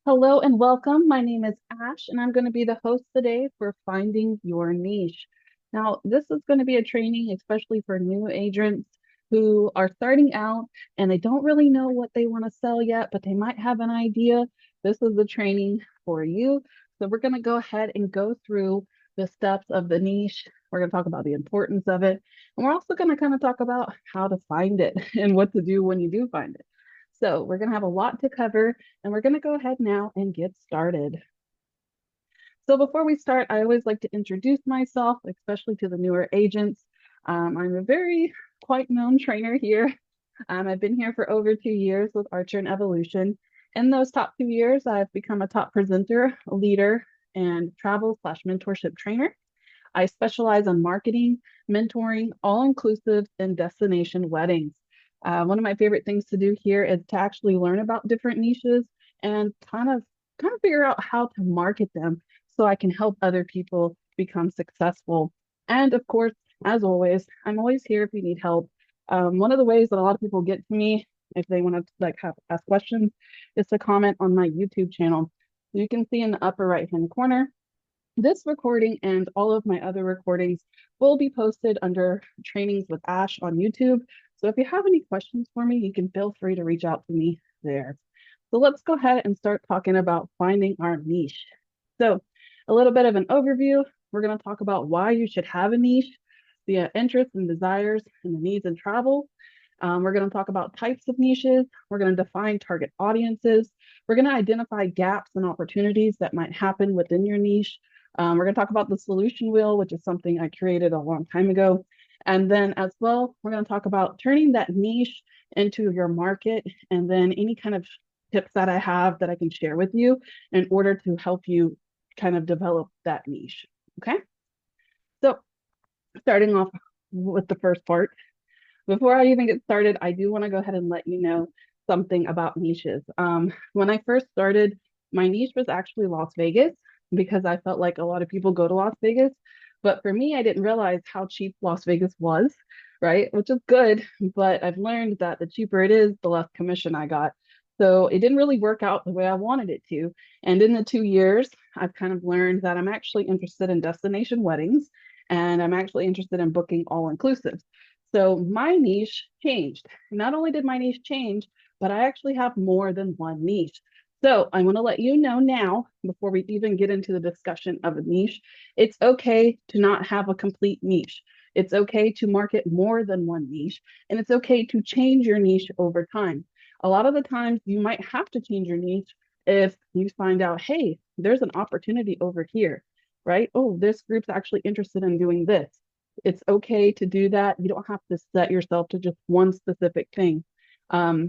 Hello and welcome. My name is Ash, and I'm going to be the host today for Finding Your Niche. Now, this is going to be a training, especially for new agents who are starting out and they don't really know what they want to sell yet, but they might have an idea. This is the training for you. So, we're going to go ahead and go through the steps of the niche. We're going to talk about the importance of it. And we're also going to kind of talk about how to find it and what to do when you do find it. So, we're going to have a lot to cover. And we're going to go ahead now and get started. So before we start, I always like to introduce myself, especially to the newer agents. I'm a very quite known trainer here. I've been here for over 2 years with Archer and Evolution. In those top 2 years, I've become a top presenter, leader, and travel slash mentorship trainer. I specialize on marketing, mentoring, all inclusive, and destination weddings. One of my favorite things to do here is to actually learn about different niches and kind of figure out how to market them so I can help other people become successful. And of course, as always, I'm always here if you need help. One of the ways that a lot of people get to me if they want to ask questions is to comment on my YouTube channel. You can see in the upper right hand corner this recording and all of my other recordings will be posted under Trainings with Ash on YouTube. So if you have any questions for me, you can feel free to reach out to me there. So let's go ahead and start talking about finding our niche. So a little bit of an overview. We're going to talk about why you should have a niche, the interests and desires and the needs in travel. We're going to talk about types of niches. We're going to define target audiences. We're going to identify gaps and opportunities that might happen within your niche. We're going to talk about the solution wheel, which is something I created a long time ago. And then as well, we're going to talk about turning that niche into your market and then any kind of tips that I have that I can share with you in order to help you kind of develop that niche. Okay. So starting off with the first part, before I even get started, I do want to go ahead and let you know something about niches. When I first started, my niche was actually Las Vegas because I felt like a lot of people go to Las Vegas. But for me, I didn't realize how cheap Las Vegas was, right? Which is good, but I've learned that the cheaper it is, the less commission I got. So it didn't really work out the way I wanted it to. And in the 2 years, I've kind of learned that I'm actually interested in destination weddings and I'm actually interested in booking all inclusive. So my niche changed. Not only did my niche change, but I actually have more than one niche. So I want to let you know now, before we even get into the discussion of a niche, it's okay to not have a complete niche. It's okay to market more than one niche, and it's okay to change your niche over time. A lot of the times you might have to change your niche if you find out, hey, there's an opportunity over here, right? Oh, this group's actually interested in doing this. It's okay to do that. You don't have to set yourself to just one specific thing. Um,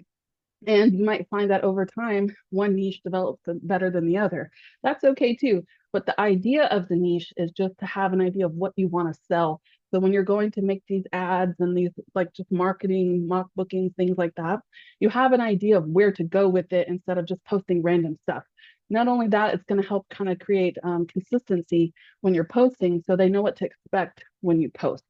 and you might find that over time, one niche develops better than the other. That's okay too. But the idea of the niche is just to have an idea of what you want to sell. So when you're going to make these ads and these like just marketing, mock bookings, things like that, you have an idea of where to go with it instead of just posting random stuff. Not only that, it's going to help kind of create consistency when you're posting so they know what to expect when you post.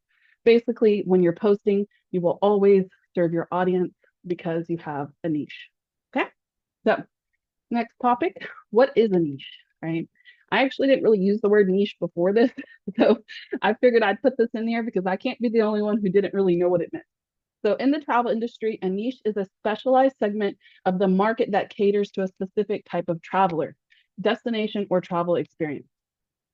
Basically, when you're posting, you will always serve your audience because you have a niche. Okay. So next topic, what is a niche, right? I actually didn't really use the word niche before this. So I figured I'd put this in there because I can't be the only one who didn't really know what it meant. So in the travel industry, a niche is a specialized segment of the market that caters to a specific type of traveler, destination, or travel experience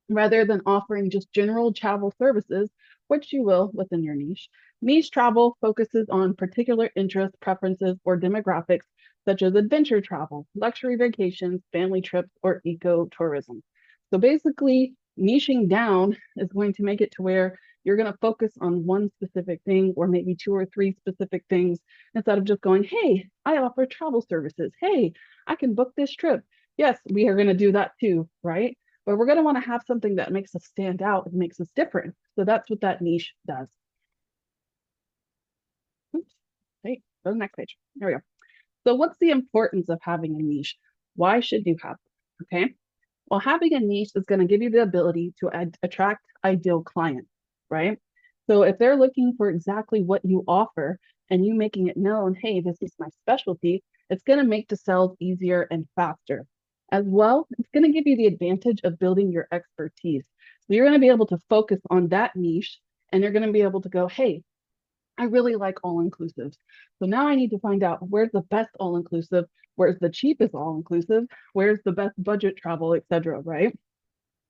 rather than offering just general travel services, which you will within your niche. Niche travel focuses on particular interests, preferences, or demographics, such as adventure travel, luxury vacations, family trips, or ecotourism. So basically, niching down is going to make it to where you're going to focus on one specific thing or maybe two or three specific things instead of just going, hey, I offer travel services. Hey, I can book this trip. Yes, we are going to do that too, right? But we're going to want to have something that makes us stand out and makes us different. So that's what that niche does. Oops. Hey, go to the next page. There we go. So what's the importance of having a niche? Why should you have it? Okay. Well, having a niche is going to give you the ability to attract ideal clients, right? So if they're looking for exactly what you offer and you making it known, hey, this is my specialty, it's going to make the sales easier and faster. As well, it's going to give you the advantage of building your expertise. So you're going to be able to focus on that niche and you're going to be able to go, hey, I really like all inclusive. So now I need to find out where's the best all inclusive, where's the cheapest all inclusive, where's the best budget travel, etc. Right?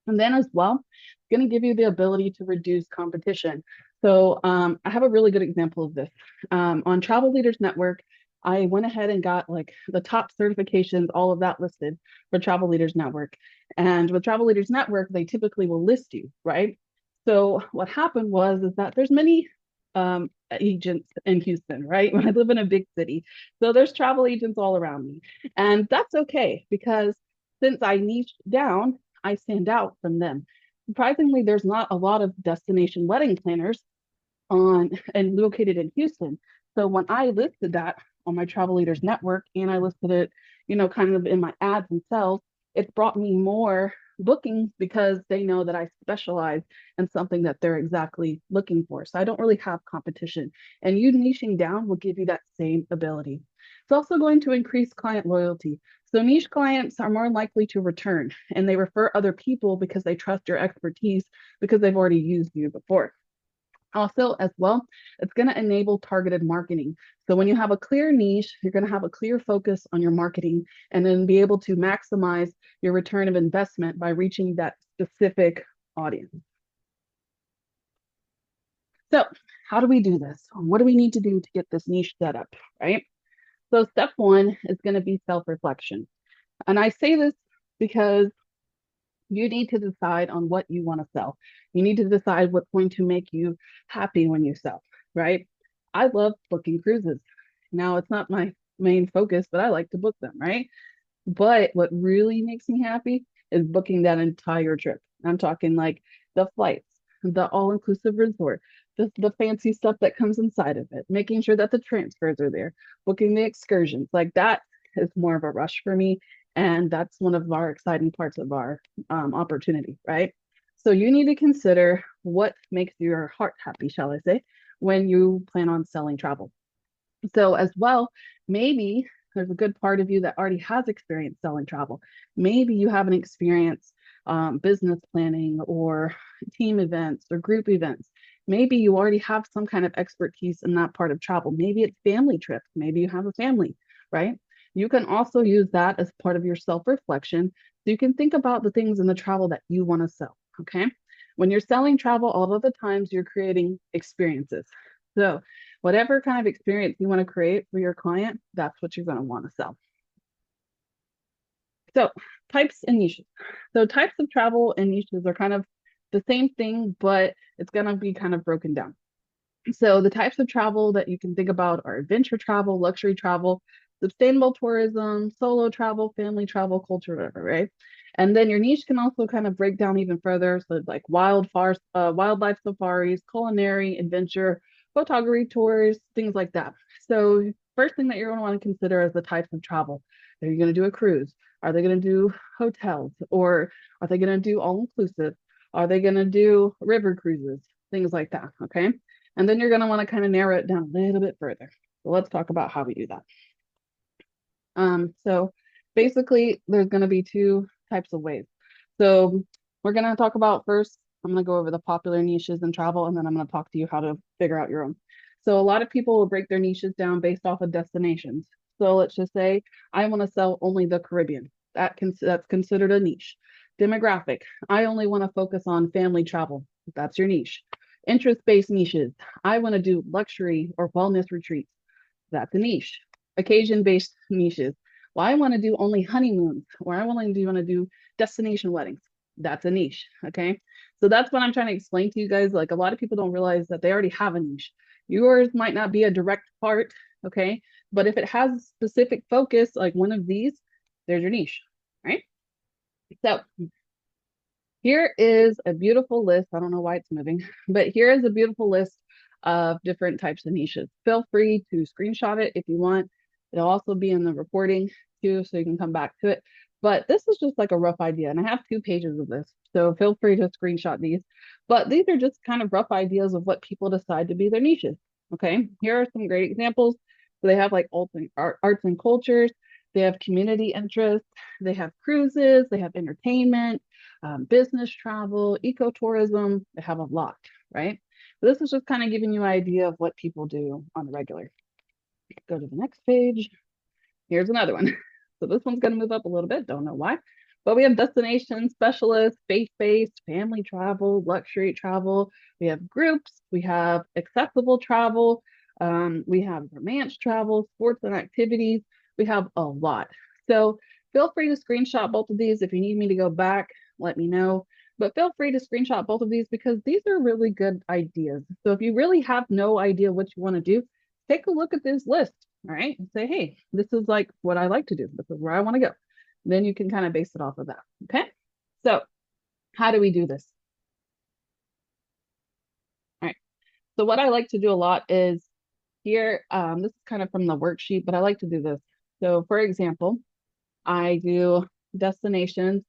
And then as well, it's going to give you the ability to reduce competition. So I have a really good example of this. On Travel Leaders Network, I went ahead and got like the top certifications, all of that listed for Travel Leaders Network. And with Travel Leaders Network, they typically will list you, right? So what happened was is that there's many agents in Houston, right? I live in a big city. So there's travel agents all around me. And that's okay because since I niched down, I stand out from them. Surprisingly, there's not a lot of destination wedding planners on and located in Houston. So when I listed that on my Travel Leaders Network and I listed it, kind of in my ads themselves, it's brought me more bookings because they know that I specialize in something that they're exactly looking for. So I don't really have competition. And you niching down will give you that same ability. It's also going to increase client loyalty. So niche clients are more likely to return and they refer other people because they trust your expertise because they've already used you before. Also, as well, it's going to enable targeted marketing. So when you have a clear niche, you're going to have a clear focus on your marketing and then be able to maximize your return of investment by reaching that specific audience. So how do we do this? What do we need to do to get this niche set up, right? So step one is going to be self-reflection. And I say this because you need to decide on what you want to sell. You need to decide what's going to make you happy when you sell, right? I love booking cruises. Now, it's not my main focus, but I like to book them, right? But what really makes me happy is booking that entire trip. I'm talking like the flights, the all inclusive resort, the fancy stuff that comes inside of it, making sure that the transfers are there, booking the excursions. Like that is more of a rush for me. And that's one of our exciting parts of our opportunity, right? So you need to consider what makes your heart happy, shall I say, when you plan on selling travel. So, as well, maybe there's a good part of you that already has experience selling travel. Maybe you have an experience business planning or team events or group events. Maybe you already have some kind of expertise in that part of travel. Maybe it's family trips. Maybe you have a family, right? You can also use that as part of your self reflection. So you can think about the things in the travel that you want to sell. Okay. When you're selling travel, all of the times you're creating experiences. So, whatever kind of experience you want to create for your client, that's what you're going to want to sell. So, types and niches. So, types of travel and niches are kind of the same thing, but it's going to be kind of broken down. So, the types of travel that you can think about are adventure travel, luxury travel, sustainable tourism, solo travel, family travel, culture, whatever, right? And then your niche can also kind of break down even further. So, like wildlife safaris, culinary, adventure, photography tours, things like that. So, first thing that you're going to want to consider is the types of travel. Are you going to do a cruise? Are they going to do hotels? Or are they going to do all inclusive? Are they going to do river cruises? Things like that. Okay. And then you're going to want to kind of narrow it down a little bit further. So let's talk about how we do that. So basically, there's going to be two types of ways. So we're going to talk about first, I'm going to go over the popular niches in travel, and then I'm going to talk to you how to figure out your own. So a lot of people will break their niches down based off of destinations. So let's just say I want to sell only the Caribbean. That's considered a niche. Demographic, I only want to focus on family travel. That's your niche. Interest-based niches, I want to do luxury or wellness retreats. That's a niche. Occasion-based niches. Well, I want to do only honeymoons, or I want to do destination weddings. That's a niche. Okay. So that's what I'm trying to explain to you guys. Like a lot of people don't realize that they already have a niche. Yours might not be a direct part. Okay. But if it has a specific focus, like one of these, there's your niche. Right. So here is a beautiful list. I don't know why it's moving, but here is a beautiful list of different types of niches. Feel free to screenshot it if you want. It'll also be in the recording too, so you can come back to it. But this is just like a rough idea, and I have 2 pages of this, so feel free to screenshot these. But these are just kind of rough ideas of what people decide to be their niches. Okay, here are some great examples. So they have like arts and cultures. They have community interests, they have cruises, they have entertainment, business travel, ecotourism. They have a lot, right? But this is just kind of giving you an idea of what people do on the regular. Go to the next page. Here's another one. So this one's going to move up a little bit. Don't know why. But we have destination specialists, faith-based, family travel, luxury travel. We have groups. We have accessible travel. We have romance travel, sports and activities. We have a lot. So feel free to screenshot both of these. If you need me to go back, let me know. But feel free to screenshot both of these because these are really good ideas. So if you really have no idea what you want to do, take a look at this list. All right, and say, hey, this is like what I like to do. This is where I want to go. Then you can kind of base it off of that. Okay. So how do we do this? All right. So what I like to do a lot is here, this is kind of from the worksheet, but I like to do this. So for example, I do destinations,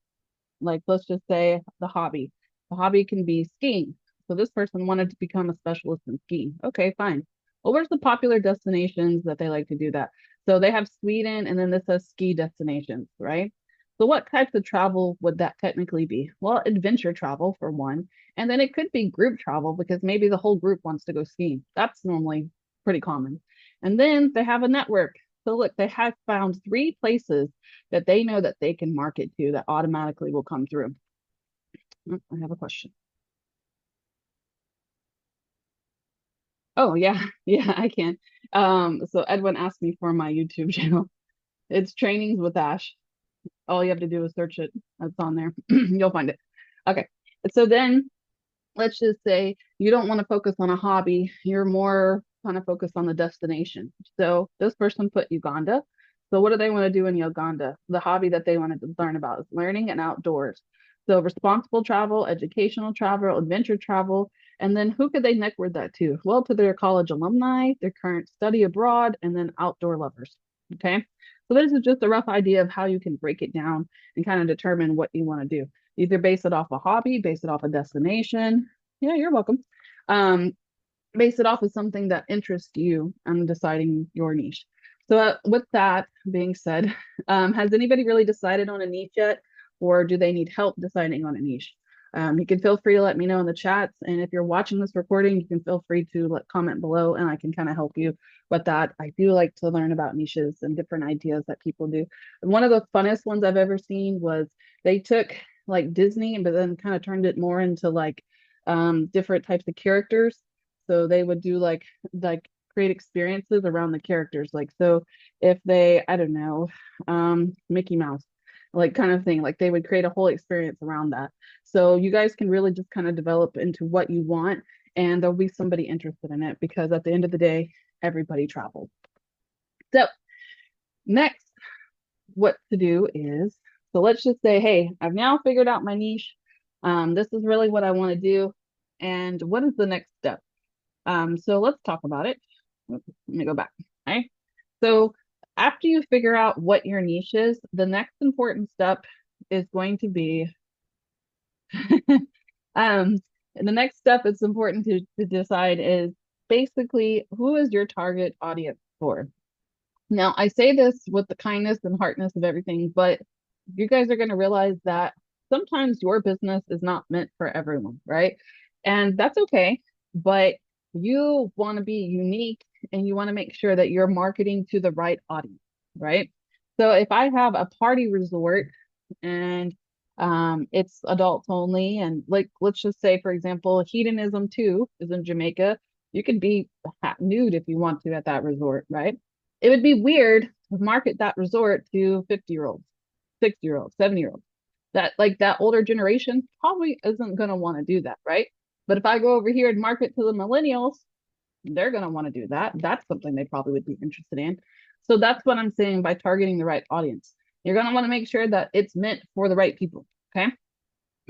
like let's just say the hobby. The hobby can be skiing. So this person wanted to become a specialist in skiing. Okay, fine. Well, where's the popular destinations that they like to do that? So they have Sweden, and then this says ski destinations, right? So what types of travel would that technically be? Well, adventure travel for one, and then it could be group travel because maybe the whole group wants to go skiing. That's normally pretty common. And then they have a network. So look, they have found 3 places that they know that they can market to that automatically will come through. Oh, I have a question. Oh yeah, yeah, I can. So Edwin asked me for my YouTube channel. It's Trainings with Ash. All you have to do is search it. It's on there. You'll find it. Okay. So then let's just say you don't want to focus on a hobby. You're more kind of focused on the destination. So this person put Uganda. So what do they want to do in Uganda? The hobby that they want to learn about is learning and outdoors. So responsible travel, educational travel, adventure travel, and then who could they network that to? Well, to their college alumni, their current study abroad, and then outdoor lovers. Okay. So this is just a rough idea of how you can break it down and kind of determine what you want to do. Either base it off a hobby, base it off a destination. Yeah, you're welcome. Um, Base it off of something that interests you and deciding your niche. So, with that being said, has anybody really decided on a niche yet, or do they need help deciding on a niche? You can feel free to let me know in the chats, and if you're watching this recording, you can feel free to comment below, and I can kind of help you with that. I do like to learn about niches and different ideas that people do. And one of the funnest ones I've ever seen was they took like Disney, but then kind of turned it more into like different types of characters. So they would do like create experiences around the characters. Like so if they, I don't know, Mickey Mouse, like kind of thing, like they would create a whole experience around that. So you guys can really just kind of develop into what you want and there'll be somebody interested in it because at the end of the day, everybody travels. So next, what to do is, so let's just say, hey, I've now figured out my niche. This is really what I want to do. And what is the next step? So let's talk about it. Let me go back. Okay. So after you figure out what your niche is, the next important step is going to be um the next step it's important to decide is basically who is your target audience for. Now, I say this with the kindness and heartness of everything, but you guys are going to realize that sometimes your business is not meant for everyone, right? And that's okay, but you want to be unique and you want to make sure that you're marketing to the right audience, right? So if I have a party resort and it's adults only, and like let's just say, for example, Hedonism 2 is in Jamaica, you could be nude if you want to at that resort, right? It would be weird to market that resort to 50-year-olds, 60-year-olds, 70-year-olds. That like that older generation probably isn't going to want to do that, right? But if I go over here and market to the millennials, they're going to want to do that. That's something they probably would be interested in. So that's what I'm saying by targeting the right audience. You're going to want to make sure that it's meant for the right people. Okay.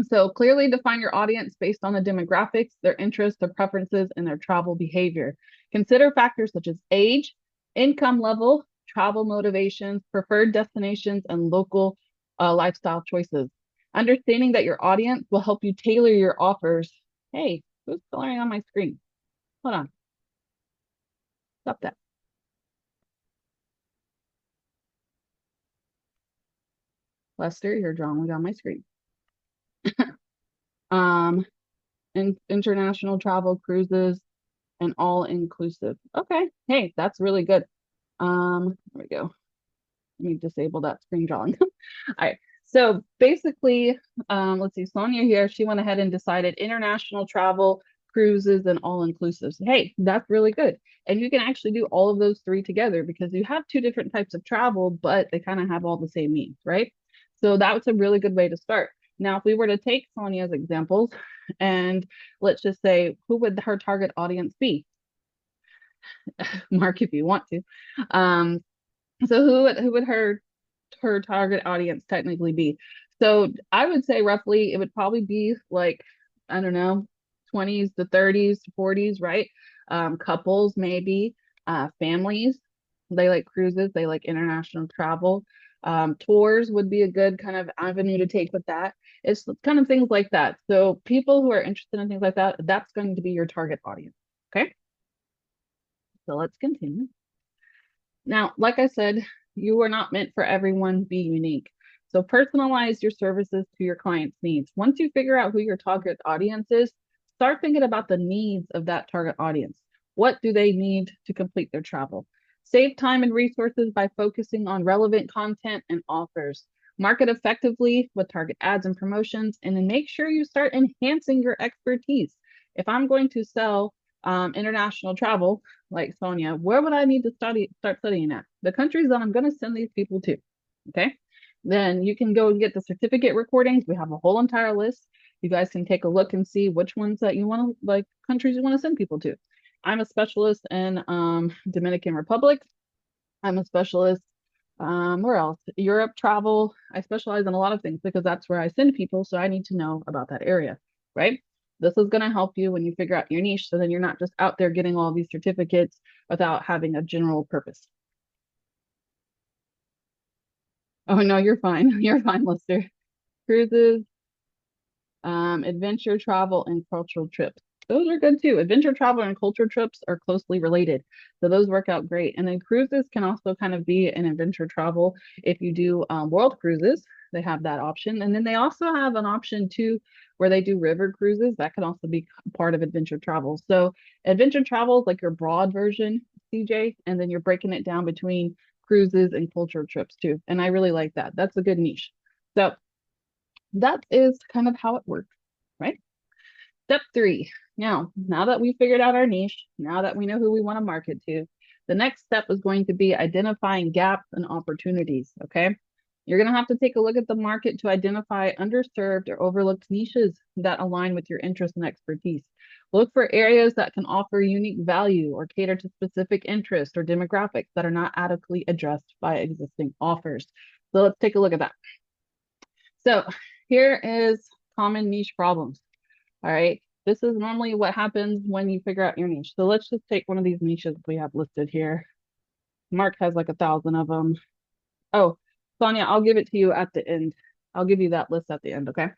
So clearly define your audience based on the demographics, their interests, their preferences, and their travel behavior. Consider factors such as age, income level, travel motivations, preferred destinations, and local lifestyle choices. Understanding that your audience will help you tailor your offers. Hey, who's coloring on my screen? Hold on. Stop that. Lester, you're drawing on my screen. Um, international travel, cruises, and all inclusive. Okay, hey, that's really good. There we go. Let me disable that screen drawing. All right. So basically, let's see, Sonia here, she went ahead and decided international travel, cruises, and all inclusives. Hey, that's really good. And you can actually do all of those three together because you have two different types of travel, but they kind of have all the same needs, right? So that was a really good way to start. Now, if we were to take Sonia's examples and let's just say, who would her target audience be? Mark, if you want to. Um, so who would her target audience technically be? So I would say roughly it would probably be like, I don't know, 20s to 30s to 40s, right? Couples maybe, families. They like cruises, they like international travel. Tours would be a good kind of avenue to take with that. It's kind of things like that. So people who are interested in things like that, that's going to be your target audience. Okay, so let's continue. Now, like I said, you are not meant for everyone, be unique. So personalize your services to your client's needs. Once you figure out who your target audience is, start thinking about the needs of that target audience. What do they need to complete their travel? Save time and resources by focusing on relevant content and offers. Market effectively with target ads and promotions, and then make sure you start enhancing your expertise. If I'm going to sell international travel, like Sonia, where would I need to start studying at? The countries that I'm going to send these people to. Okay. Then you can go and get the certificate recordings. We have a whole entire list. You guys can take a look and see which ones that you want to, like countries you want to send people to. I'm a specialist in Dominican Republic. I'm a specialist where else? Europe travel. I specialize in a lot of things because that's where I send people. So I need to know about that area, right? This is going to help you when you figure out your niche. So then you're not just out there getting all these certificates without having a general purpose. Oh, no, you're fine. You're fine, Lister. Cruises, adventure travel, and cultural trips. Those are good too. Adventure travel and culture trips are closely related. So those work out great. And then cruises can also kind of be an adventure travel. If you do world cruises, they have that option. And then they also have an option too where they do river cruises. That can also be part of adventure travel. So adventure travel is like your broad version, CJ, and then you're breaking it down between cruises and culture trips too. And I really like that. That's a good niche. So that is kind of how it works, right? Step three. Now that we figured out our niche, now that we know who we want to market to, the next step is going to be identifying gaps and opportunities. Okay. You're going to have to take a look at the market to identify underserved or overlooked niches that align with your interest and expertise. Look for areas that can offer unique value or cater to specific interests or demographics that are not adequately addressed by existing offers. So let's take a look at that. So here is common niche problems. All right. This is normally what happens when you figure out your niche. So let's just take one of these niches we have listed here. Mark has like 1,000 of them. Oh, Sonia, I'll give it to you at the end. I'll give you that list at the end. Okay.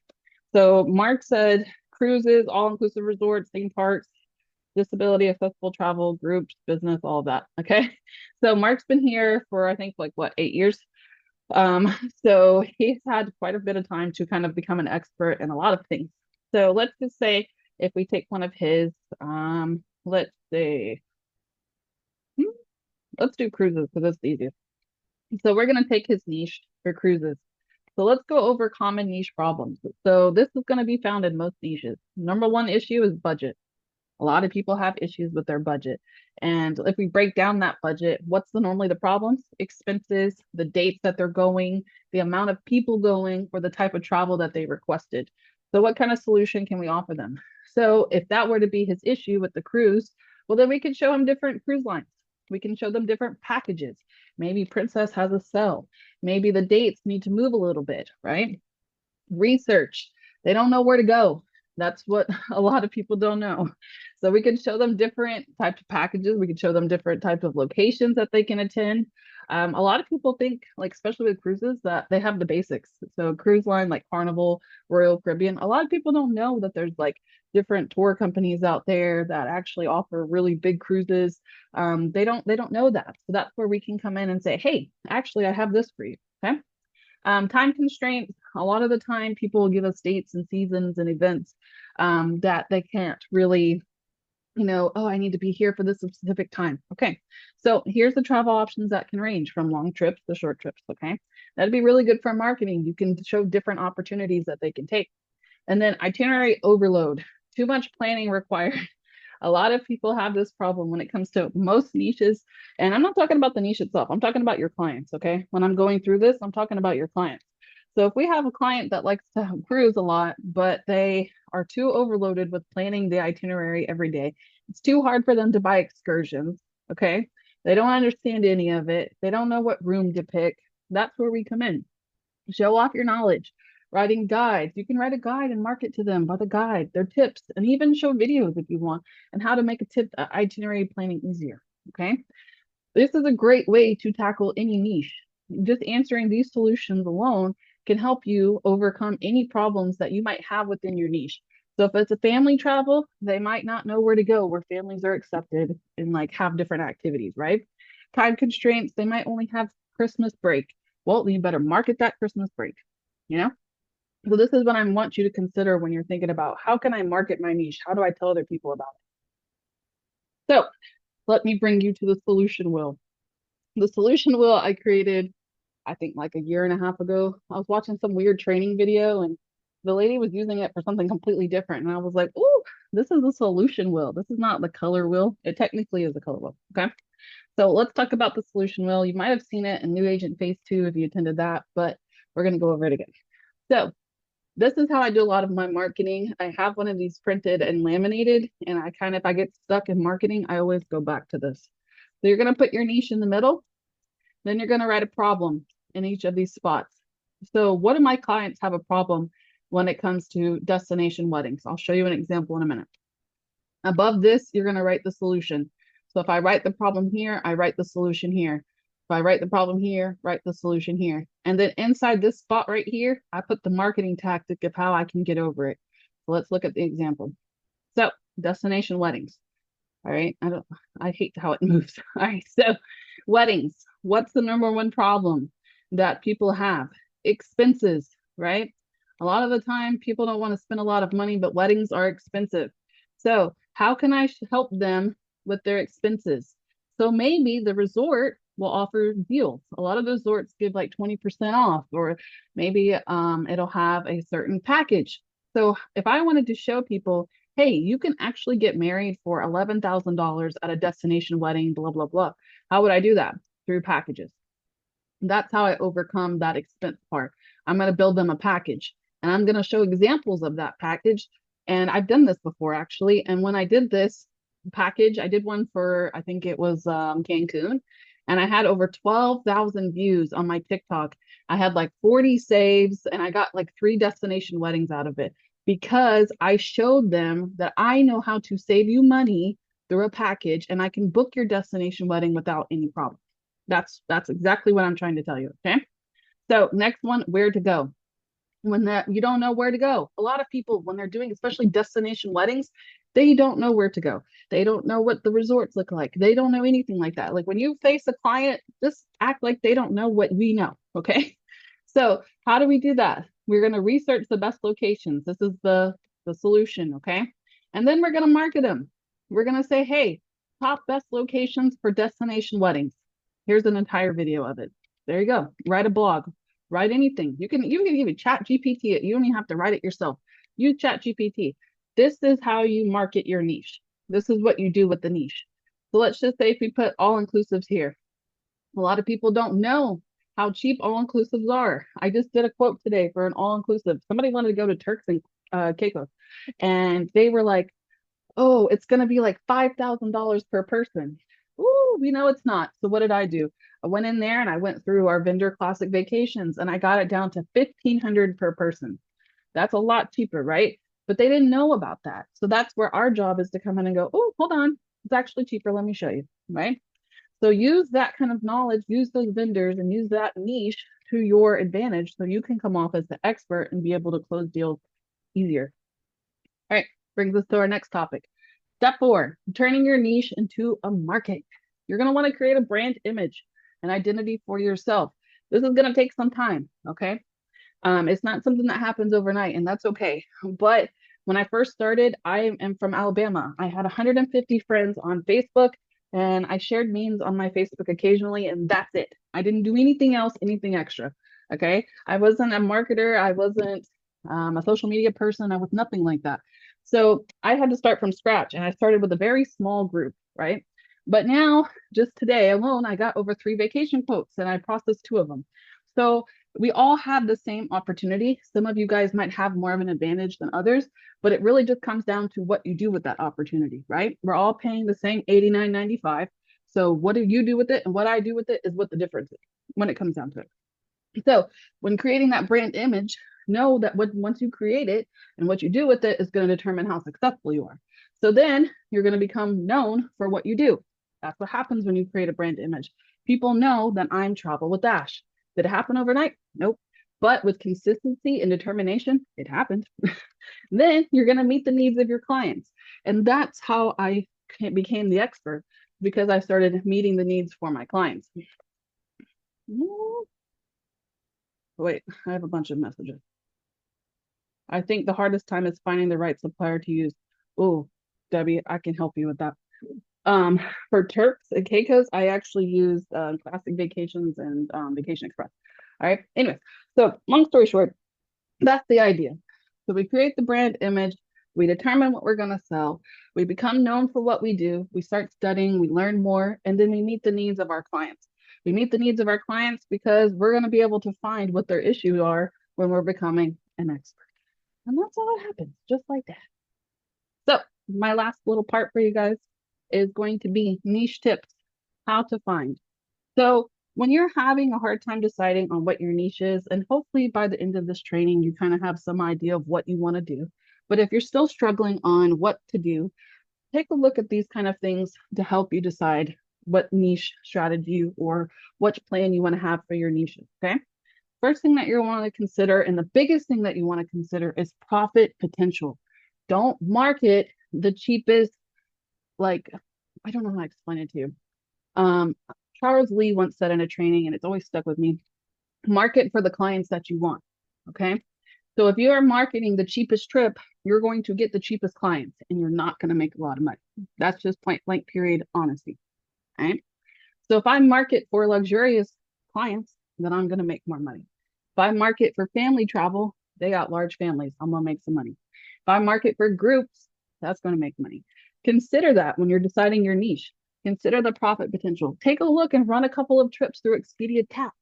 So Mark said cruises, all-inclusive resorts, theme parks, disability accessible travel, groups, business, all of that. Okay. So Mark's been here for I think like what, 8 years. So he's had quite a bit of time to kind of become an expert in a lot of things. So let's just say if we take one of his, let's say, let's do cruises because that's the easiest. So we're going to take his niche for cruises. So let's go over common niche problems. So this is going to be found in most niches. Number one issue is budget. A lot of people have issues with their budget. And if we break down that budget, what's normally the problems? Expenses, the dates that they're going, the amount of people going, or the type of travel that they requested. So what kind of solution can we offer them? So if that were to be his issue with the cruise, well, then we could show him different cruise lines. We can show them different packages. Maybe Princess has a sale. Maybe the dates need to move a little bit, right? Research. They don't know where to go. That's what a lot of people don't know. So we can show them different types of packages. We can show them different types of locations that they can attend. A lot of people think, like especially with cruises, that they have the basics. So cruise line like Carnival, Royal Caribbean, a lot of people don't know that there's like different tour companies out there that actually offer really big cruises. They don't know that. So that's where we can come in and say, hey, actually, I have this for you. Okay. Time constraints, a lot of the time people will give us dates and seasons and events that they can't really, oh, I need to be here for this specific time. Okay. So here's the travel options that can range from long trips to short trips. Okay. That'd be really good for marketing. You can show different opportunities that they can take. And then itinerary overload, too much planning required. A lot of people have this problem when it comes to most niches. And I'm not talking about the niche itself, I'm talking about your clients. Okay. When I'm going through this, I'm talking about your clients. So if we have a client that likes to cruise a lot, but they are too overloaded with planning the itinerary every day, it's too hard for them to buy excursions. Okay. They don't understand any of it. They don't know what room to pick. That's where we come in. Show off your knowledge. Writing guides. You can write a guide and market to them by the guide, their tips, and even show videos if you want, and how to make a tip itinerary planning easier. Okay. This is a great way to tackle any niche. Just answering these solutions alone can help you overcome any problems that you might have within your niche. So if it's a family travel, they might not know where to go, where families are accepted and like have different activities, right? Time constraints, they might only have Christmas break. Well, you better market that Christmas break, you know? So this is what I want you to consider when you're thinking about how can I market my niche? How do I tell other people about it? So let me bring you to the solution wheel. The solution wheel I created, I think like a year and a half ago. I was watching some weird training video and the lady was using it for something completely different. And I was like, oh, this is a solution wheel. This is not the color wheel. It technically is a color wheel. Okay. So let's talk about the solution wheel. You might have seen it in New Agent Phase 2 if you attended that, but we're going to go over it again. So this is how I do a lot of my marketing. I have one of these printed and laminated, and if I get stuck in marketing, I always go back to this. So you're going to put your niche in the middle, then you're going to write a problem in each of these spots. So what do my clients have a problem when it comes to destination weddings? I'll show you an example in a minute. Above this, you're going to write the solution. So if I write the problem here, I write the solution here. If I write the problem here, write the solution here. And then inside this spot right here, I put the marketing tactic of how I can get over it. So let's look at the example. So destination weddings. All right. I hate how it moves. All right. So weddings, what's the number one problem that people have? Expenses, right? A lot of the time people don't want to spend a lot of money, but weddings are expensive. So how can I help them with their expenses? So maybe the resort will offer deals. A lot of resorts give like 20% off, or maybe it'll have a certain package. So if I wanted to show people, hey, you can actually get married for $11,000 at a destination wedding, blah, blah, blah. How would I do that? Through packages. That's how I overcome that expense part. I'm going to build them a package and I'm going to show examples of that package. And I've done this before actually. And when I did this package, I did one for, I think it was Cancun, and I had over 12,000 views on my TikTok. I had like 40 saves and I got like 3 destination weddings out of it because I showed them that I know how to save you money through a package and I can book your destination wedding without any problem. That's exactly what I'm trying to tell you. Okay. So next one, where to go. When that you don't know where to go. A lot of people, when they're doing especially destination weddings, they don't know where to go. They don't know what the resorts look like. They don't know anything like that. Like when you face a client, just act like they don't know what we know. Okay. So how do we do that? We're going to research the best locations. This is the solution. Okay. And then we're going to market them. We're going to say, hey, top best locations for destination weddings. Here's an entire video of it. There you go. Write a blog. Write anything. You can even chat GPT it. You don't even have to write it yourself. Use chat GPT. This is how you market your niche. This is what you do with the niche. So let's just say if we put all inclusives here. A lot of people don't know how cheap all inclusives are. I just did a quote today for an all inclusive. Somebody wanted to go to Turks and Caicos, and they were like, oh, it's going to be like $5,000 per person. Ooh, we know it's not. So what did I do? I went in there and I went through our vendor classic vacations and I got it down to 1,500 per person. That's a lot cheaper, right? But they didn't know about that. So that's where our job is to come in and go, oh, hold on. It's actually cheaper. Let me show you, right? So use that kind of knowledge, use those vendors and use that niche to your advantage so you can come off as the expert and be able to close deals easier. All right, brings us to our next topic. Step 4, turning your niche into a market. You're going to want to create a brand image, an identity for yourself. This is going to take some time, okay? It's not something that happens overnight, and that's okay. But when I first started, I am from Alabama. I had 150 friends on Facebook, and I shared memes on my Facebook occasionally, and that's it. I didn't do anything else, anything extra. Okay. I wasn't a marketer, I wasn't a social media person, I was nothing like that. So I had to start from scratch, and I started with a very small group, right? But now, just today alone, I got over 3 vacation quotes and I processed 2 of them. So we all have the same opportunity. Some of you guys might have more of an advantage than others, but it really just comes down to what you do with that opportunity, right? We're all paying the same $89.95. So what do you do with it and what I do with it is what the difference is when it comes down to it. So when creating that brand image, know that once you create it and what you do with it is going to determine how successful you are. So then you're going to become known for what you do. That's what happens when you create a brand image. People know that I'm Travel with Ash. Did it happen overnight? Nope. But with consistency and determination, it happened. Then you're going to meet the needs of your clients. And that's how I became the expert, because I started meeting the needs for my clients. Wait, I have a bunch of messages. I think the hardest time is finding the right supplier to use. Oh, Debbie, I can help you with that. For Turks and Caicos, I actually use Classic Vacations and Vacation Express. All right. Anyways, so long story short, that's the idea. So we create the brand image, we determine what we're going to sell, we become known for what we do, we start studying, we learn more, and then we meet the needs of our clients. We meet the needs of our clients because we're going to be able to find what their issues are when we're becoming an expert. And that's how it happens, just like that. So my last little part for you guys is going to be niche tips, how to find. So when you're having a hard time deciding on what your niche is, and hopefully by the end of this training, you kind of have some idea of what you want to do. But if you're still struggling on what to do, take a look at these kind of things to help you decide what niche strategy or what plan you want to have for your niches. Okay. First thing that you want to consider, and the biggest thing that you want to consider, is profit potential. Don't market the cheapest, like, I don't know how to explain it to you. Um, Charles Lee once said in a training, and it's always stuck with me, market for the clients that you want. Okay. So if you are marketing the cheapest trip, you're going to get the cheapest clients and you're not going to make a lot of money. That's just point blank, period, honesty. Right. So if I market for luxurious clients, then I'm going to make more money. If I market for family travel, they got large families. I'm going to make some money. If I market for groups, that's going to make money. Consider that when you're deciding your niche. Consider the profit potential. Take a look and run a couple of trips through Expedia Tap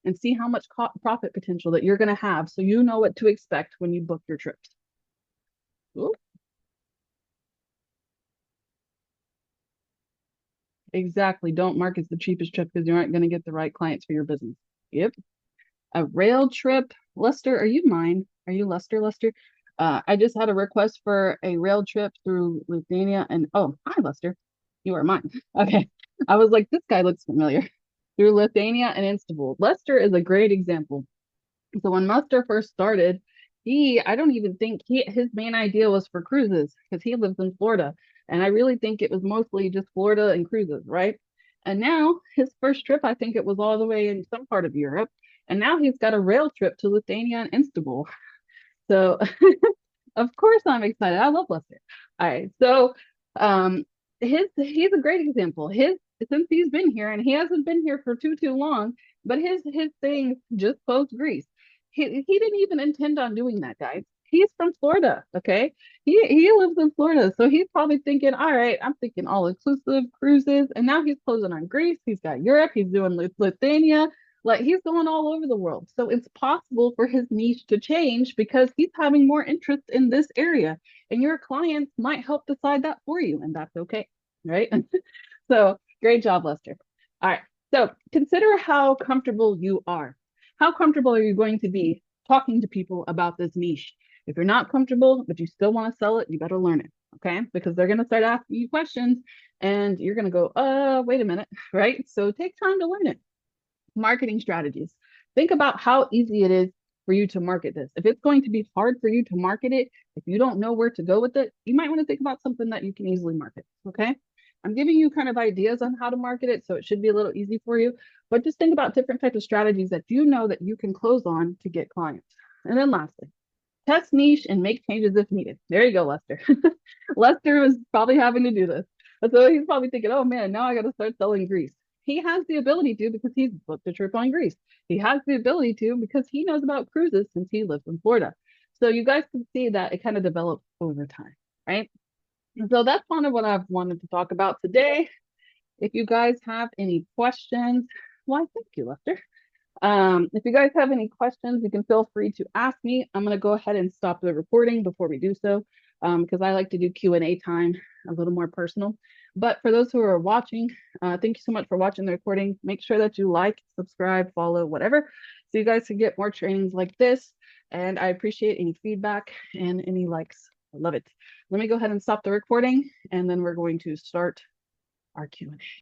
and see how much profit potential that you're going to have so you know what to expect when you book your trips. Ooh. Exactly. Don't market the cheapest trip because you aren't going to get the right clients for your business. Yep. A rail trip. Lester, are you mine? Are you Lester? Lester? I just had a request for a rail trip through Lithuania and oh, hi Lester. You are mine. Okay. I was like, this guy looks familiar. Through Lithuania and Istanbul. Lester is a great example. So when Lester first started, I don't even think his main idea was for cruises because he lives in Florida. And I really think it was mostly just Florida and cruises, right? And now his first trip, I think it was all the way in some part of Europe. And now he's got a rail trip to Lithuania and Istanbul. So of course I'm excited. I love Lester. All right. So um he's a great example. His since he's been here and he hasn't been here for too long, but his thing just closed Greece. He didn't even intend on doing that, guys. He's from Florida, okay? He lives in Florida, so he's probably thinking, all right, I'm thinking all inclusive cruises, and now he's closing on Greece. He's got Europe. He's doing Lithuania. Like he's going all over the world. So it's possible for his niche to change because he's having more interest in this area. And your clients might help decide that for you, and that's okay. Right. So great job, Lester. All right. So consider how comfortable you are. How comfortable are you going to be talking to people about this niche? If you're not comfortable, but you still want to sell it, you better learn it. Okay. Because they're going to start asking you questions and you're going to go, wait a minute. Right. So take time to learn it. Marketing strategies. Think about how easy it is for you to market this. If it's going to be hard for you to market it, if you don't know where to go with it, you might want to think about something that you can easily market. Okay. I'm giving you kind of ideas on how to market it, so it should be a little easy for you. But just think about different types of strategies that you know that you can close on to get clients. And then lastly, test niche and make changes if needed. There you go, Lester. Lester was probably having to do this. And so he's probably thinking, oh man, now I got to start selling grease. He has the ability to because he's booked a trip on Greece. He has the ability to because he knows about cruises since he lives in Florida. So you guys can see that it kind of develops over time, right? And so that's kind of what I've wanted to talk about today. If you guys have any questions, why, thank you, Lester. If you guys have any questions, you can feel free to ask me. I'm going to go ahead and stop the recording before we do so, because I like to do Q&A time a little more personal. But for those who are watching, thank you so much for watching the recording. Make sure that you like, subscribe, follow, whatever, so you guys can get more trainings like this. And I appreciate any feedback and any likes. I love it. Let me go ahead and stop the recording, and then we're going to start our Q&A.